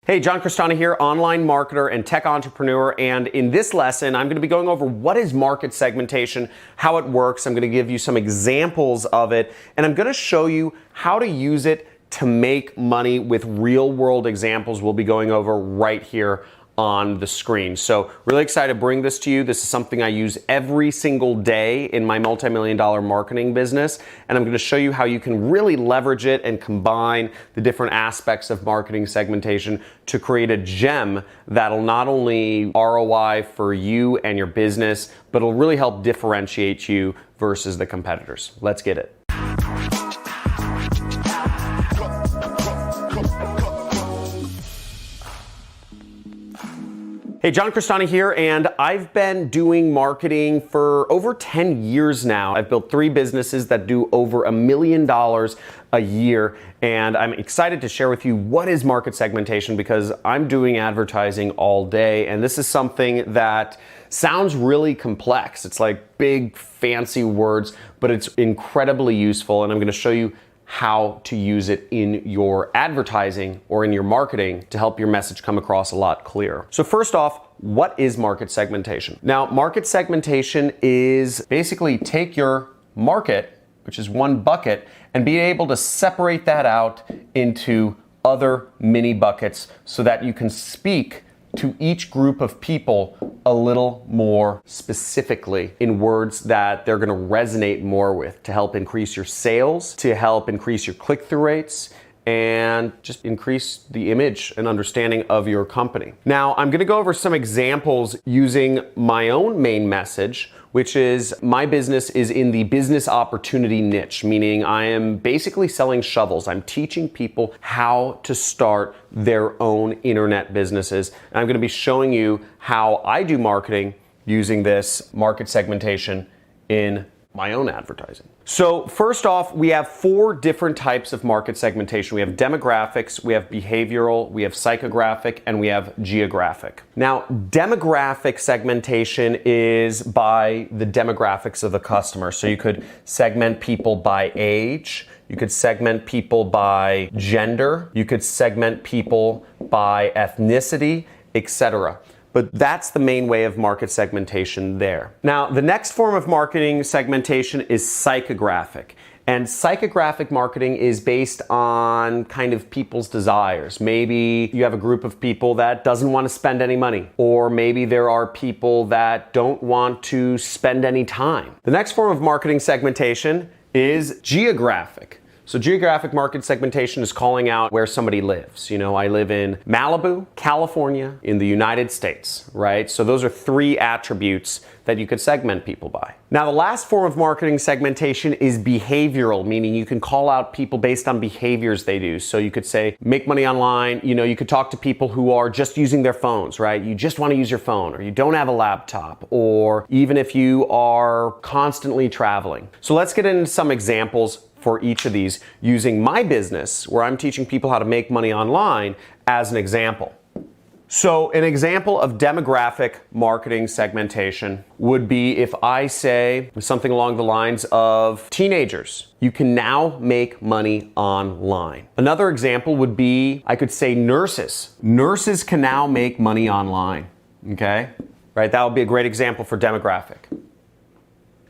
Hey, John Crestani here, online marketer and tech entrepreneur, and in this lesson, I'm going to be going over what is market segmentation, how it works. I'm going to give you some examples of it, and I'm going to show you how to use it to make money with real-world examples we'll be going over right here on the screen. So really excited to bring this to you. This is something I use every single day in my multi-million-dollar marketing business, and I'm going to show you how you can really leverage it and combine the different aspects of marketing segmentation to create a gem that'll not only ROI for you and your business, but it'll really help differentiate you versus the competitors. Let's get it. Hey, John Crestani here, and I've been doing marketing for over 10 years now. I've built 3 businesses that do over $1 million a year, and I'm excited to share with you what is market segmentation because I'm doing advertising all day, and this is something that sounds really complex. It's like big, fancy words, but it's incredibly useful, and I'm going to show you how to use it in your advertising or in your marketing to help your message come across a lot clearer. So first off, what is market segmentation? Now, market segmentation is basically take your market, which is one bucket, and be able to separate that out into other mini buckets so that you can speak to each group of people a little more specifically in words that they're going to resonate more with to help increase your sales, to help increase your click-through rates, and just increase the image and understanding of your company. Now, I'm going to go over some examples using my own main message, which is my business is in the business opportunity niche, meaning I am basically selling shovels. I'm teaching people how to start their own internet businesses. And I'm going to be showing you how I do marketing using this market segmentation in my own advertising. So first off, we have 4 different types of market segmentation. We have demographics, we have behavioral, we have psychographic, and we have geographic. Now, demographic segmentation is by the demographics of the customer. So you could segment people by age, you could segment people by gender, you could segment people by ethnicity, etc. But that's the main way of market segmentation there. Now, the next form of marketing segmentation is psychographic. And psychographic marketing is based on kind of people's desires. Maybe you have a group of people that doesn't want to spend any money, or maybe there are people that don't want to spend any time. The next form of marketing segmentation is geographic. So geographic market segmentation is calling out where somebody lives. You know, I live in Malibu, California, in the United States, right? So those are 3 attributes that you could segment people by. Now, the last form of marketing segmentation is behavioral, meaning you can call out people based on behaviors they do. So you could say, make money online. You know, you could talk to people who are just using their phones, right? You just want to use your phone, or you don't have a laptop, or even if you are constantly traveling. So let's get into some examples for each of these using my business where I'm teaching people how to make money online as an example. So an example of demographic marketing segmentation would be if I say something along the lines of teenagers, you can now make money online. Another example would be I could say nurses. Nurses can now make money online, okay? Right, that would be a great example for demographic. An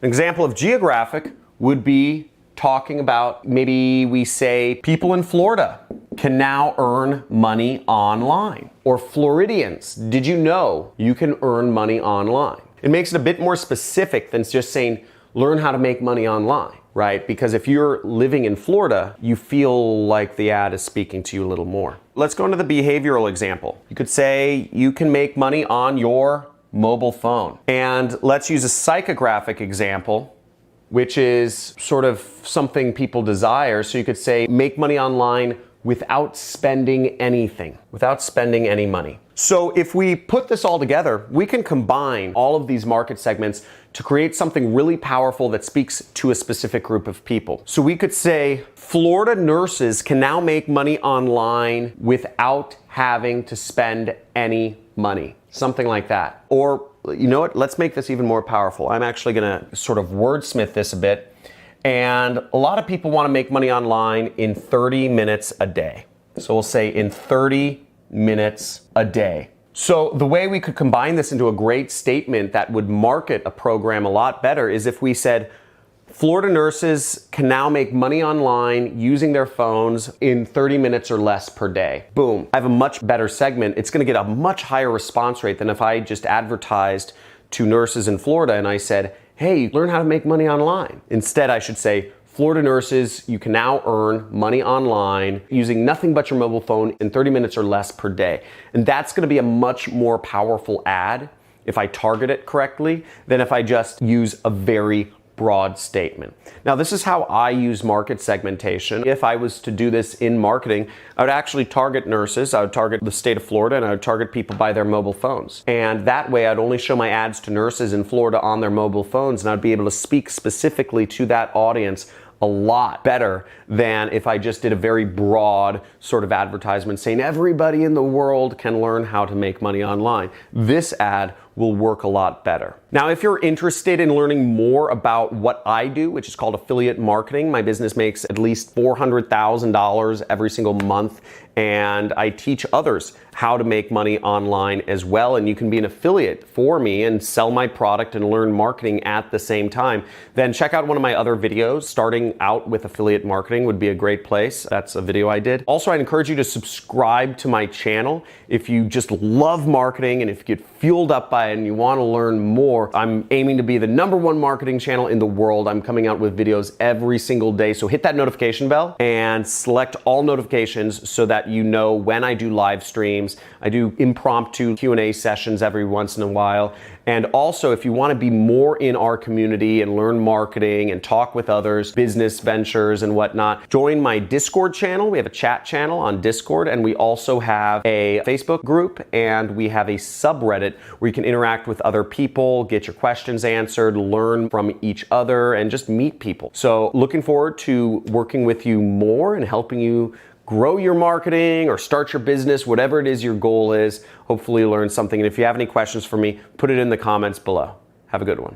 example of geographic would be talking about, maybe we say people in Florida can now earn money online. Or Floridians, did you know you can earn money online? It makes it a bit more specific than just saying, learn how to make money online, right? Because if you're living in Florida, you feel like the ad is speaking to you a little more. Let's go into the behavioral example. You could say you can make money on your mobile phone. And let's use a psychographic example, which is sort of something people desire. So you could say, make money online without spending anything, without spending any money. So if we put this all together, we can combine all of these market segments to create something really powerful that speaks to a specific group of people. So we could say, Florida nurses can now make money online without having to spend any money. Something like that. Or, you know what, let's make this even more powerful. I'm actually gonna sort of wordsmith this a bit. And a lot of people wanna make money online in 30 minutes a day. So we'll say in 30 minutes a day. So the way we could combine this into a great statement that would market a program a lot better is if we said, Florida nurses can now make money online using their phones in 30 minutes or less per day. Boom. I have a much better segment. It's going to get a much higher response rate than if I just advertised to nurses in Florida and I said, hey, learn how to make money online. Instead, I should say, Florida nurses, you can now earn money online using nothing but your mobile phone in 30 minutes or less per day. And that's going to be a much more powerful ad if I target it correctly than if I just use a very broad statement. Now, this is how I use market segmentation. If I was to do this in marketing, I would actually target nurses, I would target the state of Florida, and I would target people by their mobile phones. And that way, I'd only show my ads to nurses in Florida on their mobile phones, and I'd be able to speak specifically to that audience a lot better than if I just did a very broad sort of advertisement saying everybody in the world can learn how to make money online. This ad will work a lot better. Now, if you're interested in learning more about what I do, which is called affiliate marketing, my business makes at least $400,000 every single month, and I teach others how to make money online as well. And you can be an affiliate for me and sell my product and learn marketing at the same time. Then check out one of my other videos. Starting out with affiliate marketing would be a great place. That's a video I did. Also, I'd encourage you to subscribe to my channel if you just love marketing and if you get fueled up by it and you want to learn more. I'm aiming to be the #1 marketing channel in the world. I'm coming out with videos every single day. So hit that notification bell and select all notifications so that you know when I do live streams. I do impromptu Q&A sessions every once in a while. And also, if you want to be more in our community and learn marketing and talk with others, business ventures and whatnot, join my Discord channel. We have a chat channel on Discord, and we also have a Facebook group, and we have a subreddit where you can interact with other people, get your questions answered, learn from each other, and just meet people. So looking forward to working with you more and helping you grow your marketing or start your business, whatever it is your goal is. Hopefully you learn something. And if you have any questions for me, put it in the comments below. Have a good one.